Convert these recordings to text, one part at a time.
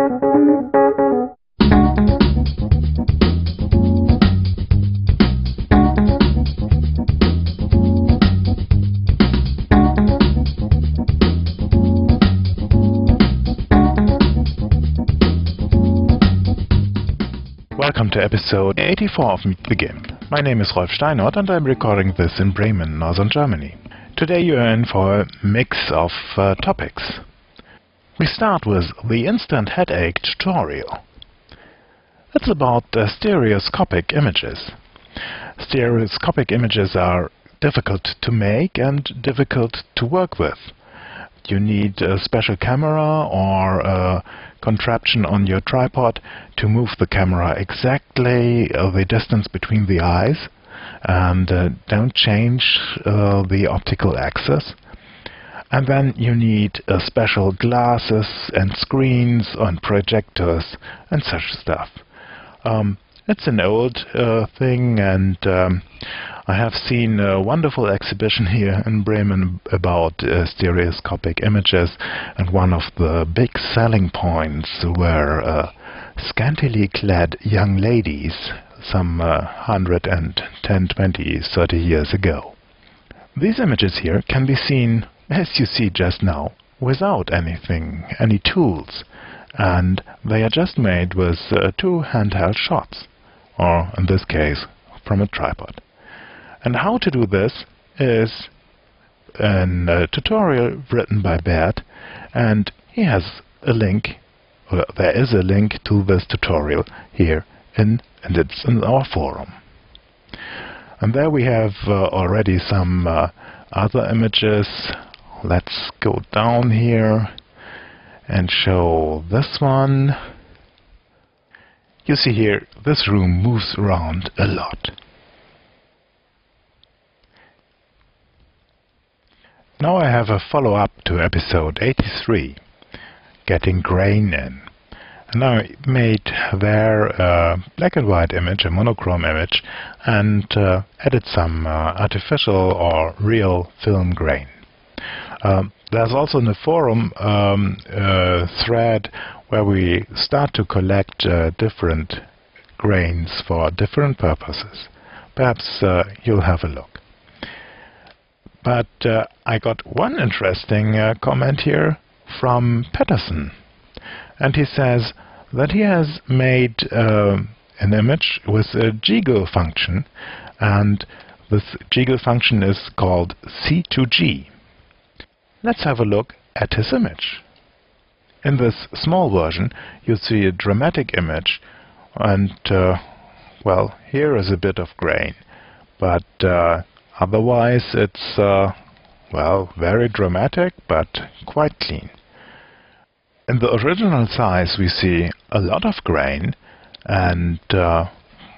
Welcome to episode 84 of Meet the GIMP. My name is Rolf Steinert and I'm recording this in Bremen, northern Germany. Today you are in for a mix of topics. We start with the instant headache tutorial. It's about stereoscopic images. Stereoscopic images are difficult to make and difficult to work with. You need a special camera or a contraption on your tripod to move the camera exactly the distance between the eyes and don't change the optical axis. And then you need special glasses and screens and projectors and such stuff. It's an old thing, and I have seen a wonderful exhibition here in Bremen about stereoscopic images, and one of the big selling points were scantily clad young ladies some 110, 20, 30 years ago. These images here can be seen, as you see just now, without any tools, and they are just made with two handheld shots, or in this case from a tripod. And how to do this is a tutorial written by Bert, and he has a link, or there is a link to this tutorial here, and it's in our forum. And there we have already some other images. Let's go down here and show this one. You see here, this room moves around a lot. Now I have a follow-up to episode 83, Getting Grain In. And I made there a black and white image, a monochrome image, and added some artificial or real film grain. There's also in the forum a thread where we start to collect different grains for different purposes. Perhaps you'll have a look. But I got one interesting comment here from Patterson, and he says that he has made an image with a jiggle function, and this jiggle function is called C2G. Let's have a look at his image. In this small version you see a dramatic image, and well, here is a bit of grain, but otherwise it's well, very dramatic but quite clean. In the original size we see a lot of grain and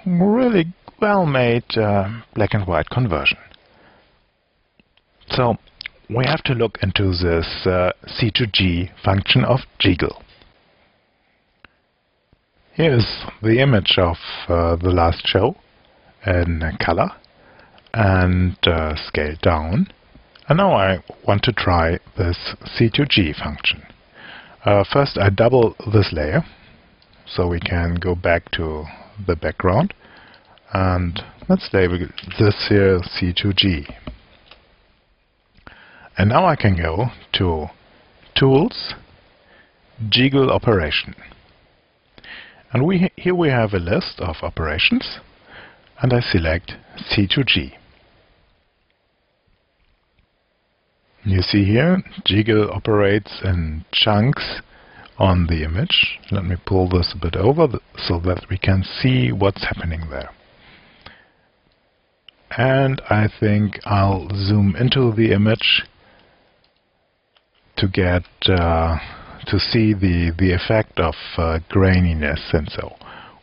really well made black and white conversion. So we have to look into this C2G function of jiggle. Here's the image of the last show in color and scaled down. And now I want to try this C2G function. First I double this layer so we can go back to the background, and let's label this here C2G. And now I can go to Tools, Jiggle Operation. And here we have a list of operations, and I select C2G. You see here, jiggle operates in chunks on the image. Let me pull this a bit over so that we can see what's happening there. And I think I'll zoom into the image to get to see the effect of graininess, and so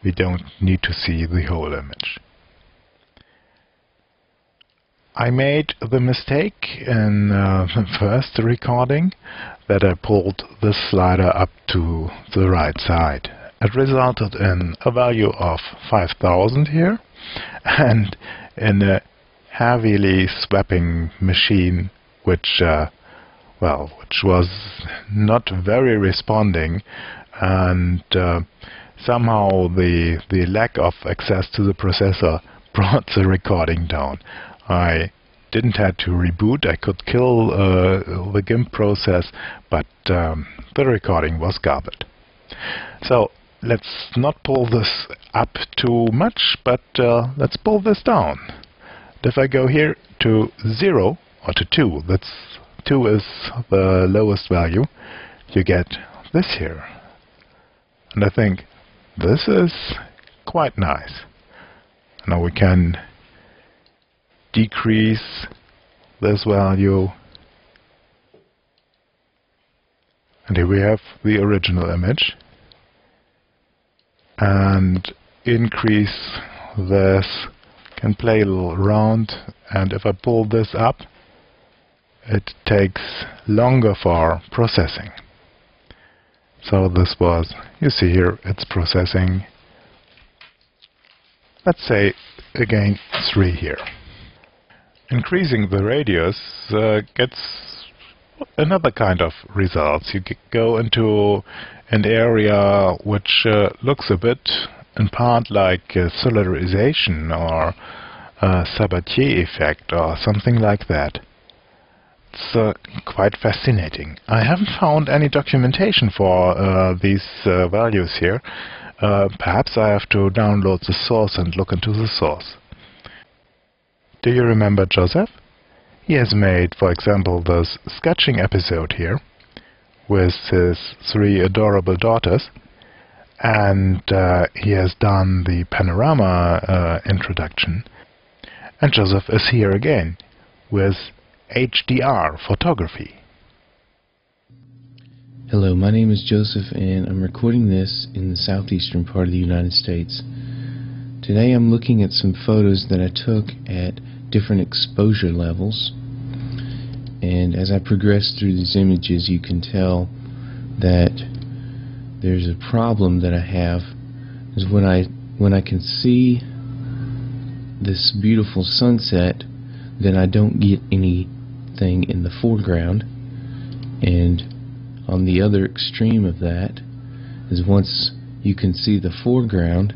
we don't need to see the whole image. I made the mistake in the first recording that I pulled this slider up to the right side. It resulted in a value of 5000 here, and in a heavily swapping machine which was not very responding, and somehow the lack of access to the processor brought the recording down. I didn't have to reboot. I could kill the GIMP process, but the recording was garbage. So let's not pull this up too much, but let's pull this down. If I go here to 0 or to 2, that's 2 is the lowest value, you get this here. And I think this is quite nice. Now we can decrease this value, and here we have the original image, and increase this, can play a little around, and if I pull this up, it takes longer for processing. So this was, you see here, it's processing, let's say again 3 here. Increasing the radius gets another kind of results. You go into an area which looks a bit in part like solarization or Sabatier effect or something like that. It's quite fascinating. I haven't found any documentation for these values here. Perhaps I have to download the source and look into the source. Do you remember Joseph? He has made, for example, this sketching episode here with his 3 adorable daughters, and he has done the panorama introduction. And Joseph is here again with HDR photography. Hello, my name is Joseph, and I'm recording this in the southeastern part of the United States. Today I'm looking at some photos that I took at different exposure levels, and as I progress through these images you can tell that there's a problem that I have. Is when I can see this beautiful sunset, then I don't get anything in the foreground, and on the other extreme of that is once you can see the foreground,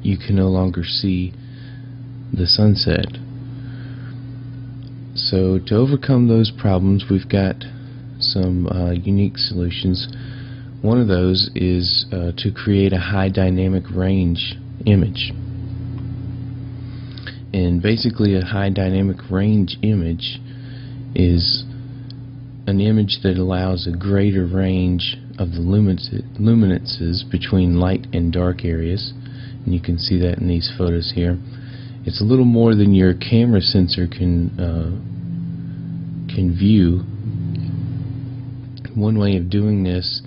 you can no longer see the sunset. So to overcome those problems, we've got some unique solutions. One of those is to create a high dynamic range image. And basically a high dynamic range image is an image that allows a greater range of the luminances between light and dark areas, and you can see that in these photos here. It's a little more than your camera sensor can view. One way of doing this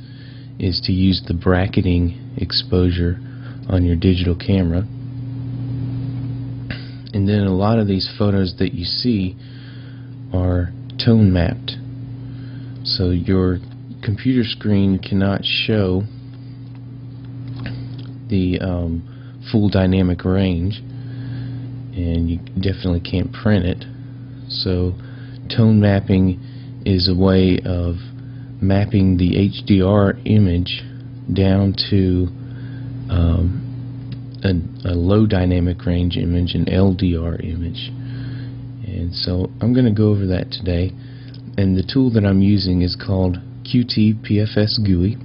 is to use the bracketing exposure on your digital camera, and then a lot of these photos that you see are tone mapped. So your computer screen cannot show the full dynamic range, and you definitely can't print it. So tone mapping is a way of mapping the HDR image down to a low dynamic range image, an LDR image. And so I'm going to go over that today. And the tool that I'm using is called QT-PFS GUI.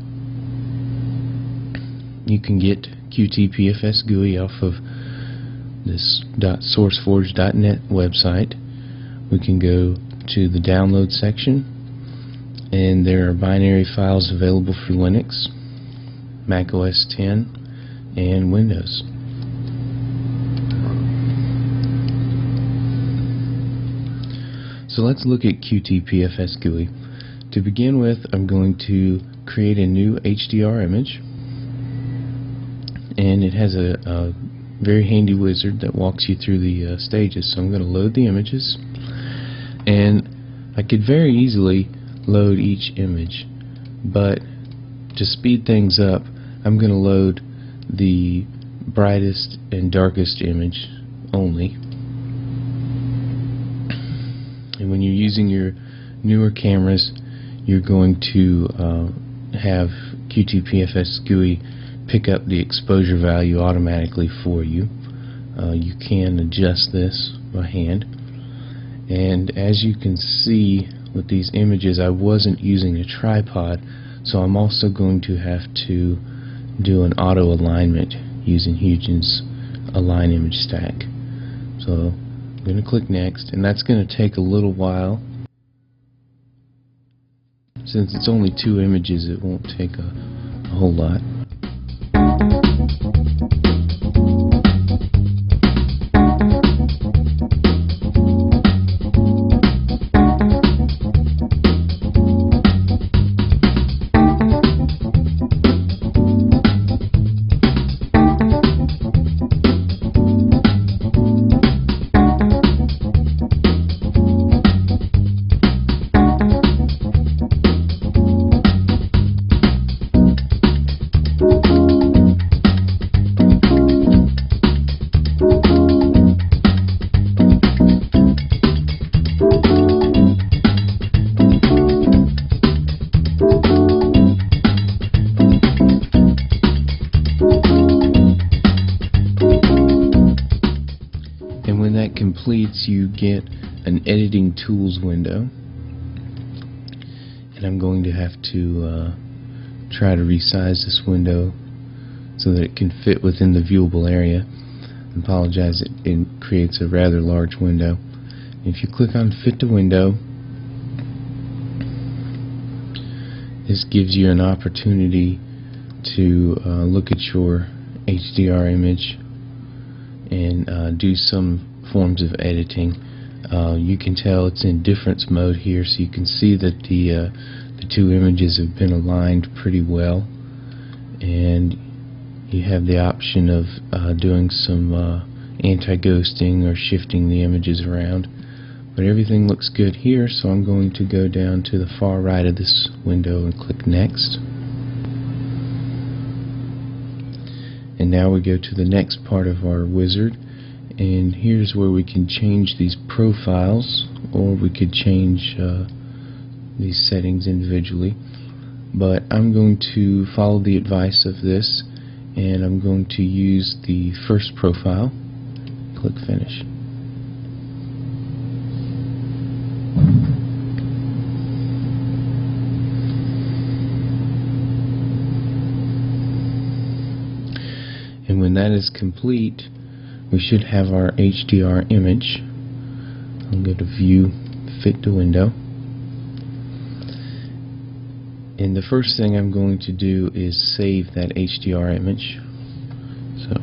You can get QT-PFS GUI off of this .sourceforge.net website. We can go to the download section, and there are binary files available for Linux, Mac OS X, and Windows. So let's look at QT-PFS GUI. To begin with, I'm going to create a new HDR image, and it has a very handy wizard that walks you through the stages. So I'm going to load the images, and I could very easily load each image, but to speed things up, I'm going to load the brightest and darkest image only. And when you're using your newer cameras, you're going to have QTPFS GUI pick up the exposure value automatically for you. You can adjust this by hand, and as you can see with these images, I wasn't using a tripod, so I'm also going to have to do an auto alignment using Huygens Align Image Stack. So I'm going to click next, and that's going to take a little while. Since it's only 2 images, it won't take a whole lot. And when that completes, you get an editing tools window, and I'm going to have to try to resize this window so that it can fit within the viewable area. I apologize, it creates a rather large window. If you click on Fit to Window, this gives you an opportunity to look at your HDR image and do some forms of editing. You can tell it's in difference mode here, so you can see that the 2 images have been aligned pretty well, and you have the option of doing some anti-ghosting or shifting the images around. But everything looks good here, so I'm going to go down to the far right of this window and click Next. And now we go to the next part of our wizard, and here's where we can change these profiles, or we could change these settings individually. But I'm going to follow the advice of this, and I'm going to use the first profile. Click Finish. And when that is complete, we should have our HDR image. I'll go to View, Fit to Window. And the first thing I'm going to do is save that HDR image. So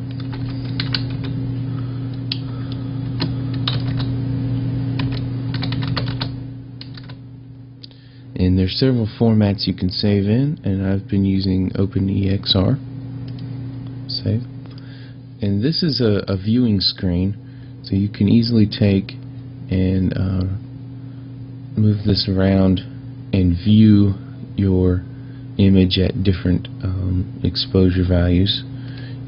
and there's several formats you can save in, and I've been using OpenEXR. Save. And this is a viewing screen, so you can easily take and move this around and view your image at different exposure values.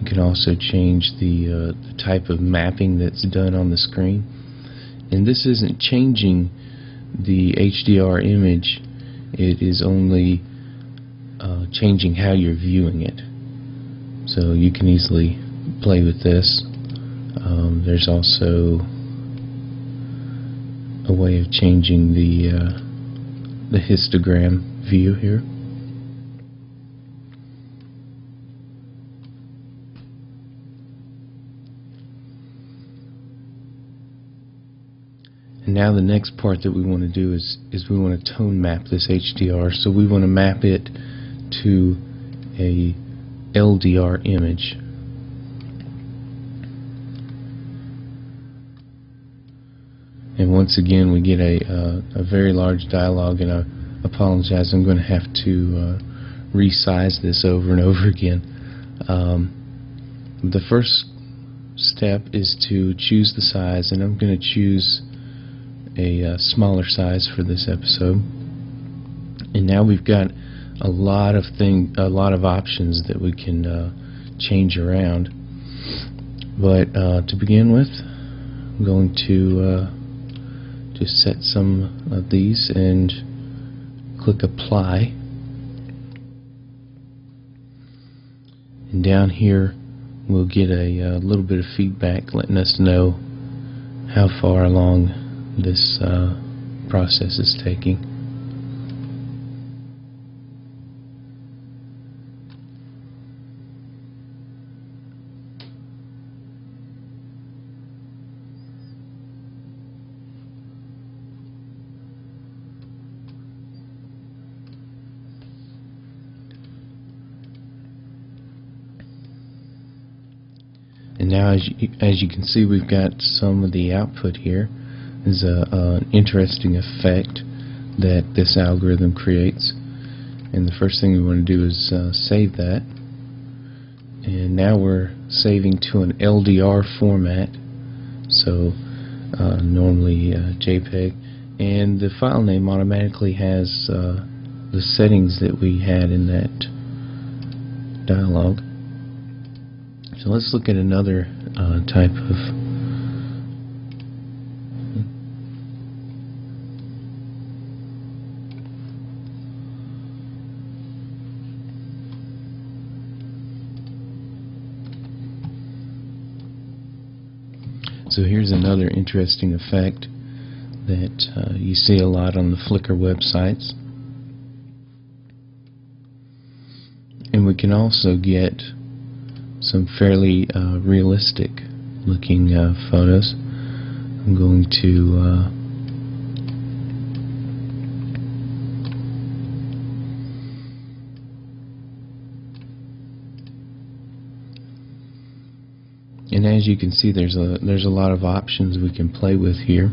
You can also change the type of mapping that's done on the screen. And this isn't changing the HDR image, it is only changing how you're viewing it. So you can easily play with this. There's also a way of changing the histogram view here. And now the next part that we want to do is we want to tone map this HDR. So we want to map it to a LDR image. And once again we get a very large dialogue, and I apologize, I'm going to have to resize this over and over again. The first step is to choose the size, and I'm going to choose a smaller size for this episode. And now we've got a lot of options that we can change around. But to begin with, I'm going to just set some of these and click Apply. And down here we'll get a little bit of feedback letting us know how far along this process is taking. And now, as you can see, we've got some of the output here. There's an interesting effect that this algorithm creates. And the first thing we want to do is save that. And now we're saving to an LDR format, so normally JPEG. And the file name automatically has the settings that we had in that dialog. So let's look at another type of So here's another interesting effect that you see a lot on the Flickr websites. And we can also get some fairly realistic looking photos. I'm going to and as you can see, there's a lot of options we can play with here.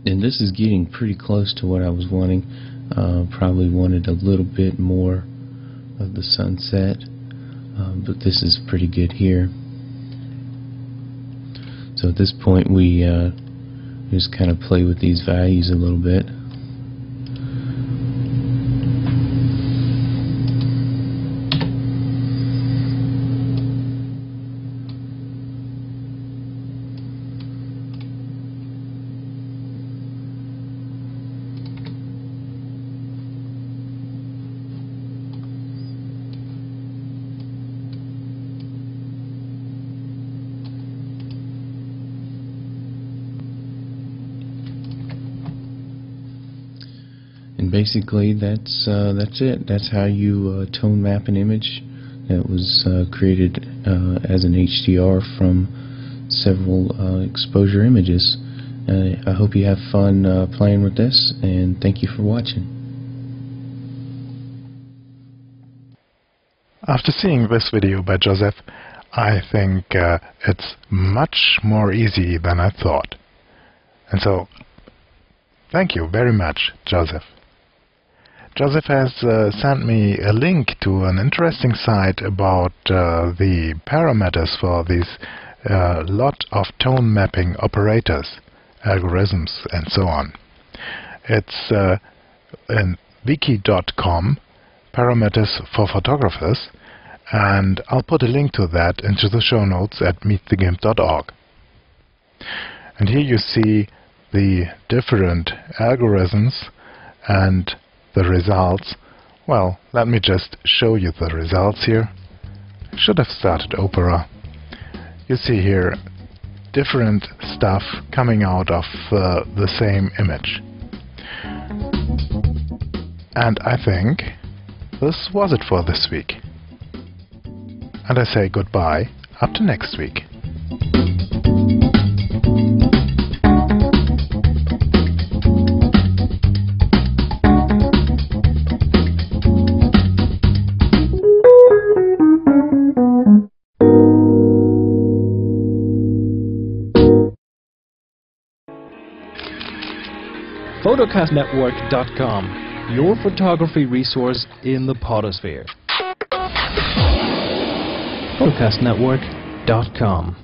And this is getting pretty close to what I was wanting. Probably wanted a little bit more of the sunset, but this is pretty good here. So at this point we just kind of play with these values a little bit. And basically that's it. That's how you tone map an image that was created as an HDR from several exposure images. I hope you have fun playing with this, and thank you for watching. After seeing this video by Joseph, I think it's much more easy than I thought. And so, thank you very much, Joseph. Joseph has sent me a link to an interesting site about the parameters for these lot of tone mapping operators, algorithms, and so on. It's in wiki.com, parameters for photographers, and I'll put a link to that into the show notes at meetthegimp.org. And here you see the different algorithms and the results. Well, let me just show you the results here. I should have started Opera. You see here different stuff coming out of the same image. And I think this was it for this week. And I say goodbye up to next week. photocastnetwork.com, your photography resource in the potosphere. photocastnetwork.com